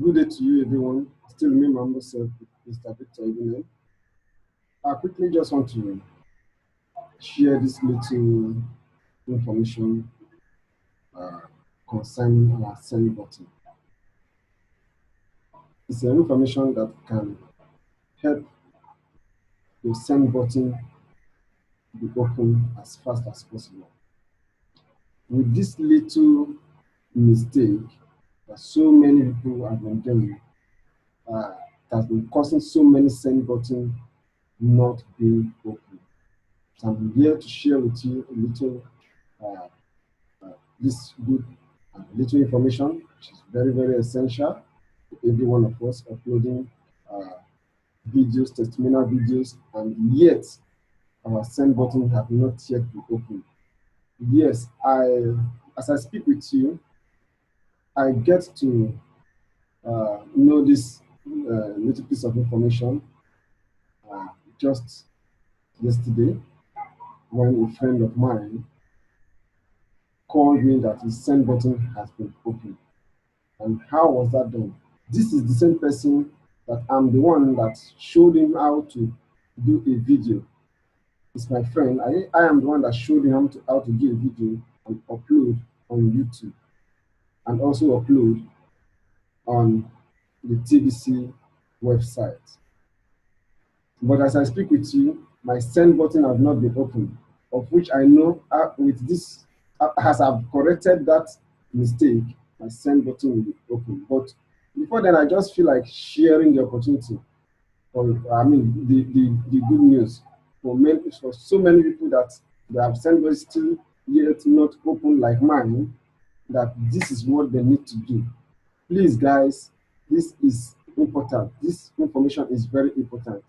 Good day to you, everyone. Still me, myself, Mr. Victor Ibn. I quickly just want to share this little information uh, concerning our send button. It's an information that can help the send button be open as fast as possible. With this little mistake that so many people have been doing, it has been causing so many send buttons not being open. So I'm here to share with you a little uh, this good and little information, which is very, very essential to every one of us uploading uh, videos, testimonial videos, and yet our send button have not yet been opened. Yes, as I speak with you, I get to know this little piece of information uh, just yesterday when a friend of mine called me that his send button has been opened. And how was that done? This is the same person that I'm the one that showed him how to do a video. It's my friend. I am the one that showed him how to do a video and upload on YouTube and also upload on the TBC website. But as I speak with you, my send button has not been opened, of which I know with this, as I've corrected that mistake, my send button will be open. But before then, I just feel like sharing the opportunity, or I mean, the good news for so many people that they have sent button still yet not open like mine, that this is what they need to do. Please, guys, this is important. This information is very important.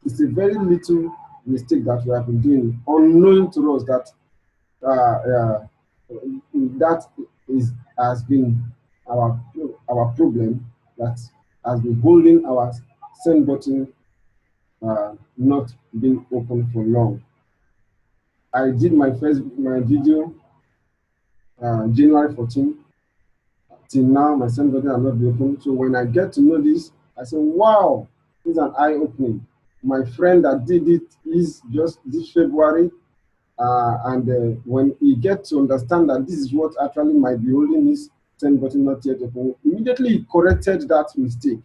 It's a very little mistake that we have been doing, unknowing to us that that is has been our problem that has been holding our send button not being open for long. I did my video January 14 till now. My send button has not been open. So when I get to know this, I say, wow, this is an eye opening. My friend that did it is just this February. When he gets to understand that this is what actually might be holding his send button not yet open, immediately he corrected that mistake.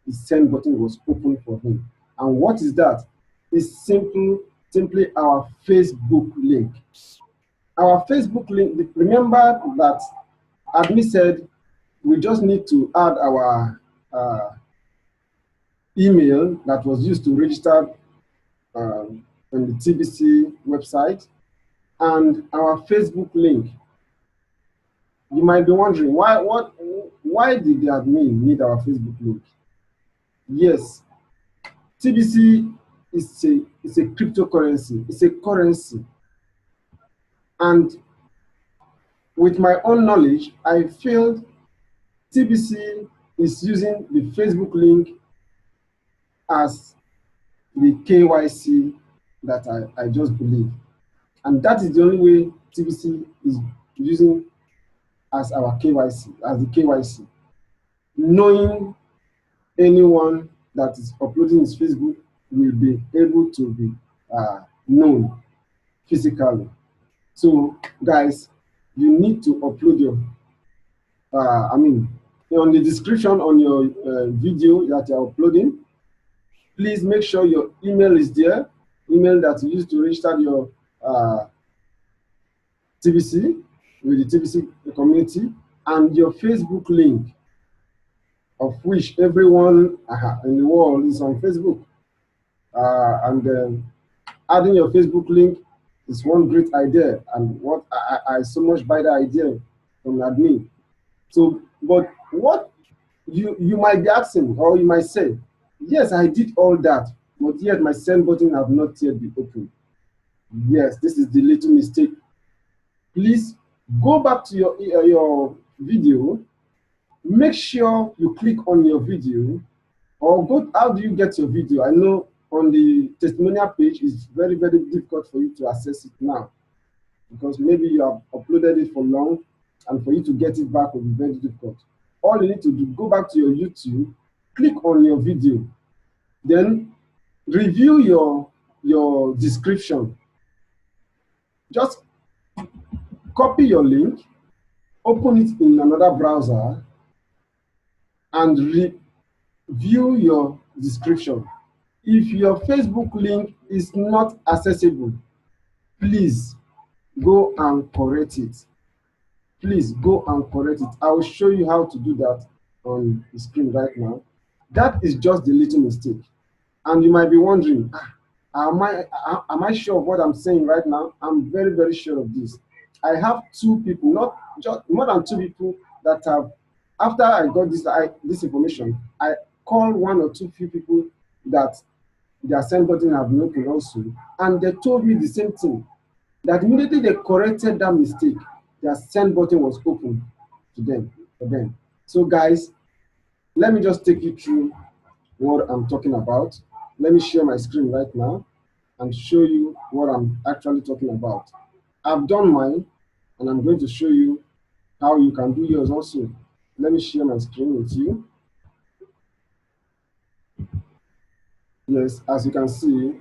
His send button was open for him. And what is that? It's simply our Facebook link. Our Facebook link, remember that admin said we just need to add our email that was used to register on the TBC website and our Facebook link. You might be wondering why did the admin need our Facebook link? Yes, TBC is a cryptocurrency, it's a currency. And with my own knowledge, I feel TBC is using the Facebook link as the KYC that I just believe. And that is the only way TBC is using as our KYC, as the KYC. Knowing anyone that is uploading his Facebook will be able to be known physically. So, guys, you need to upload your, on the description on your video that you're uploading, please make sure your email is there, email that you use to register your TBC with the TBC community, and your Facebook link, of which everyone in the world is on Facebook. Adding your Facebook link is one great idea, and what I so much buy the idea from admin. So, but what you might be asking, or you might say, yes, I did all that, but yet my send button have not yet been opened. Yes, this is the little mistake. Please go back to your video. Make sure you click on your video, or go. How do you get your video? I know on the testimonial page it's very, very difficult for you to access it now, because maybe you have uploaded it for long, and for you to get it back will be very difficult. all you need to do, go back to your YouTube, click on your video, then review your description. Just copy your link, open it in another browser, and review your description. If your Facebook link is not accessible, please go and correct it. Please go and correct it. I will show you how to do that on the screen right now. That is just the little mistake. And you might be wondering, am I sure of what I'm saying right now? I'm very, very sure of this. I have 2 people, not just more than 2 people that have, after I got this information, I called 1 or 2 few people that their send button have been open also, and they told me the same thing, that immediately they corrected that mistake, their send button was open to them, for them. So guys, let me just take you through what I'm talking about. Let me share my screen right now and show you what I'm actually talking about. I've done mine, and I'm going to show you how you can do yours also. Let me share my screen with you. Yes, as you can see,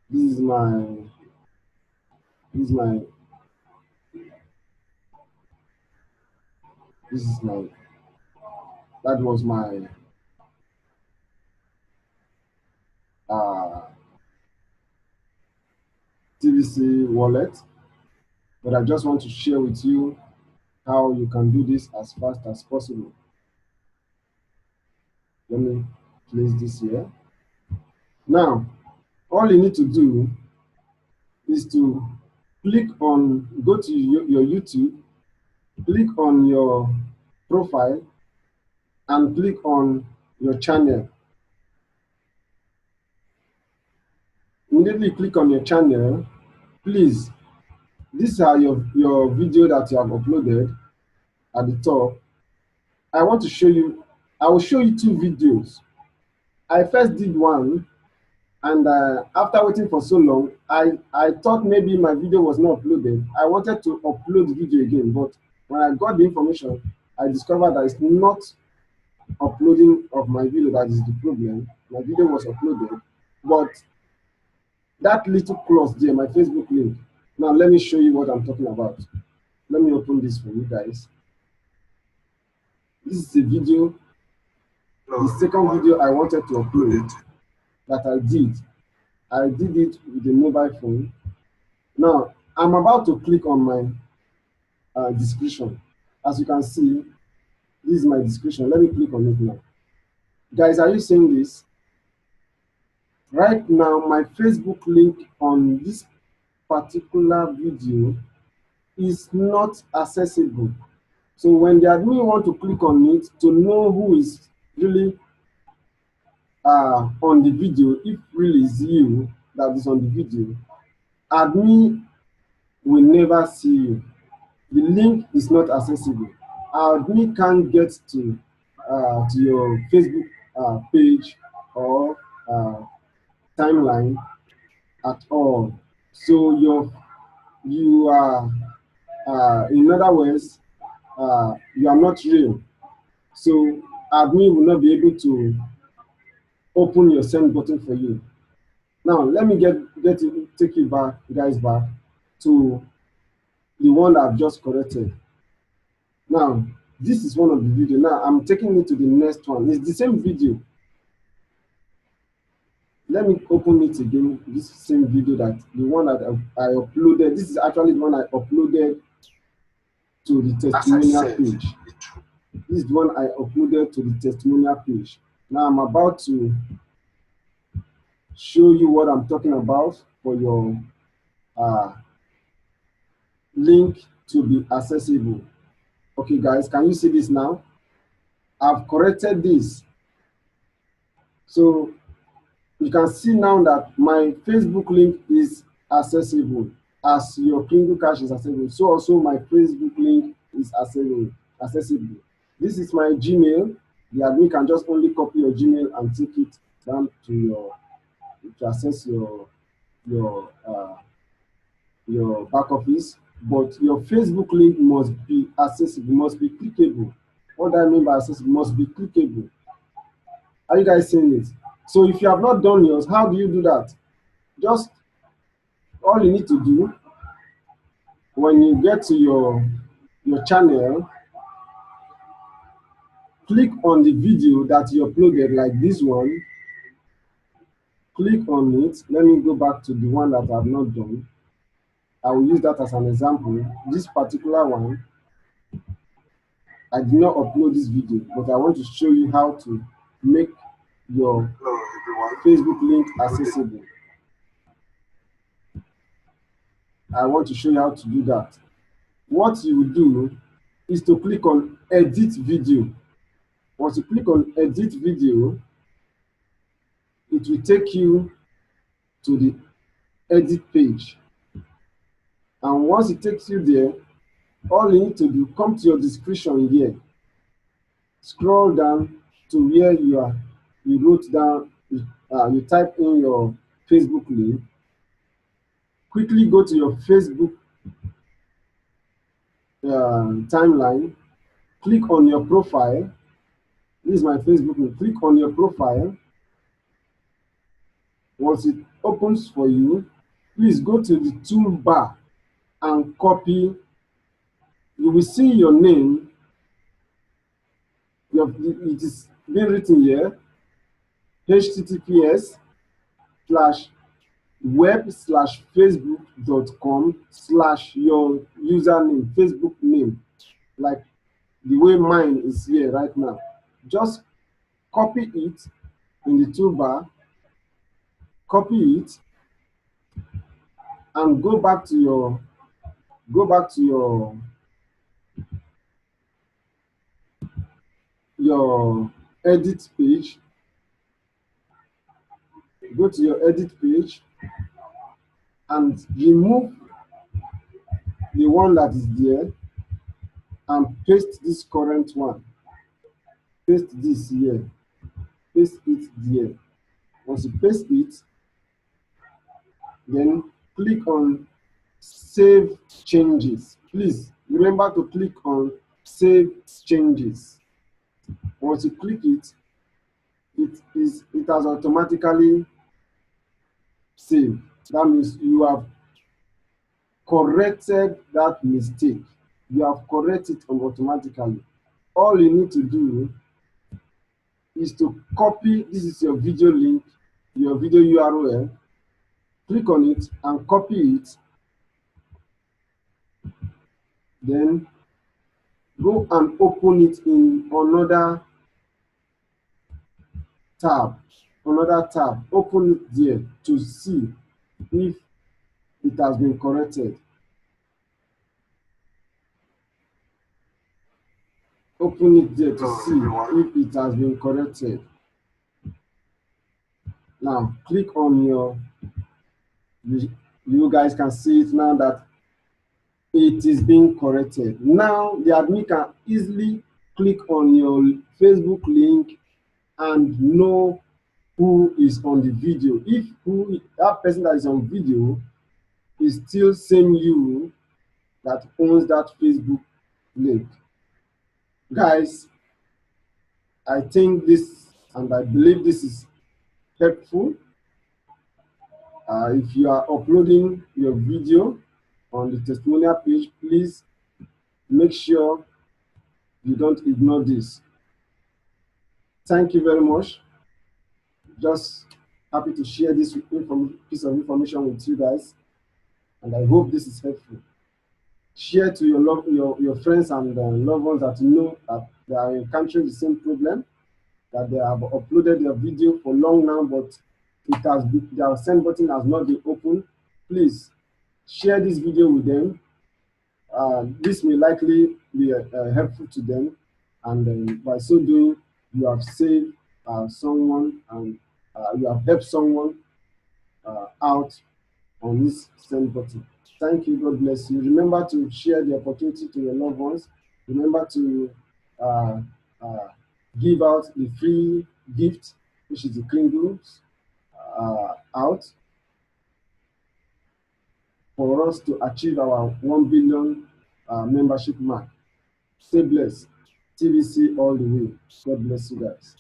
this is my that was my TVC wallet, but I just want to share with you how you can do this as fast as possible. Let me place this here. Now, all you need to do is to go to your YouTube, click on your profile, and click on your channel. Immediately click on your channel. Please, these are your video that you have uploaded at the top. I will show you 2 videos. I first did one, and after waiting for so long, I thought maybe my video was not uploaded. I wanted to upload the video again, but when I got the information, I discovered that it's not uploading of my video that is the problem. My video was uploaded, but that little clause there, my Facebook link. Now let me show you what I'm talking about. Let me open this for you guys. This is a video, the second video I wanted to upload that I did. I did it with a mobile phone. Now I'm about to click on my description. As you can see, this is my description. Let me click on it now. Guys, are you seeing this? Right now, my Facebook link on this particular video is not accessible. So when the admin want to click on it to know who is really on the video, if really is you that is on the video, admin will never see you. The link is not accessible. Admin can't get to your Facebook page or timeline at all. So you are, in other words, you are not real. So admin will not be able to open your send button for you. Now let me take you back, guys, back to the one that I've just corrected. Now this is one of the video. Now I'm taking it to the next one. It's the same video. Let me open it again. This same video, that the one that I uploaded. This is actually the one I uploaded to the testimonial page. This is the one I uploaded to the testimonial page. Now I'm about to show you what I'm talking about for your link to be accessible. Okay, guys, can you see this now? I've corrected this. So you can see now that my Facebook link is accessible, as your Klingo Cash is accessible. So also my Facebook link is accessible. This is my Gmail. The admin can just only copy your Gmail and take it down to access your back office. But your Facebook link must be accessible, must be clickable. What I mean by accessible, must be clickable. Are you guys seeing it? So if you have not done yours, how do you do that? Just all you need to do when you get to your channel, click on the video that you uploaded, like this one. Click on it. Let me go back to the one that I have not done. I will use that as an example. This particular one, I did not upload this video, but I want to show you how to make your Facebook link accessible. I want to show you how to do that. What you will do is to click on edit video. Once you click on edit video, it will take you to the edit page. And once it takes you there, all you need to do, come to your description here, scroll down to where you wrote down, you type in your Facebook link, quickly go to your Facebook timeline, click on your profile. This is my Facebook link. Click on your profile. Once it opens for you, please go to the toolbar and copy. You will see your name. It is being written here, https:/web/facebook.com/ your Facebook name, like the way mine is here right now. Just copy it in the toolbar, copy it, and go back to your edit page. Go to your edit page and remove the one that is there and paste this current one. Paste this here. Paste it there. Once you paste it, then click on Save Changes. Please remember to click on Save Changes. Once you click it, it has automatically saved. That means you have corrected that mistake. You have corrected it automatically. All you need to do is to copy. This is your video link, your video URL. Click on it and copy it. Then go and open it in another tab. Open it there to see if it has been corrected. Open it there to see if it has been corrected. Now click on you guys can see it now that it is being corrected. Now the admin can easily click on your Facebook link and know who is on the video. If that person that is on video is still same you that owns that Facebook link. Guys, I think this, and I believe this is helpful. If you are uploading your video on the testimonial page, please make sure you don't ignore this. Thank you very much. Just happy to share this piece of information with you guys, and I hope this is helpful. Share to your friends and loved ones that you know that they are encountering the same problem, that they have uploaded their video for long now, but their send button has not been opened. Please share this video with them. This may likely be helpful to them, and by so doing, you have saved someone, and you have helped someone out on this send button. Thank you. God bless you. Remember to share the opportunity to your loved ones. Remember to give out the free gift, which is the Kringles, out for us to achieve our 1 billion membership mark. Stay blessed. TBC all the way. God bless you guys.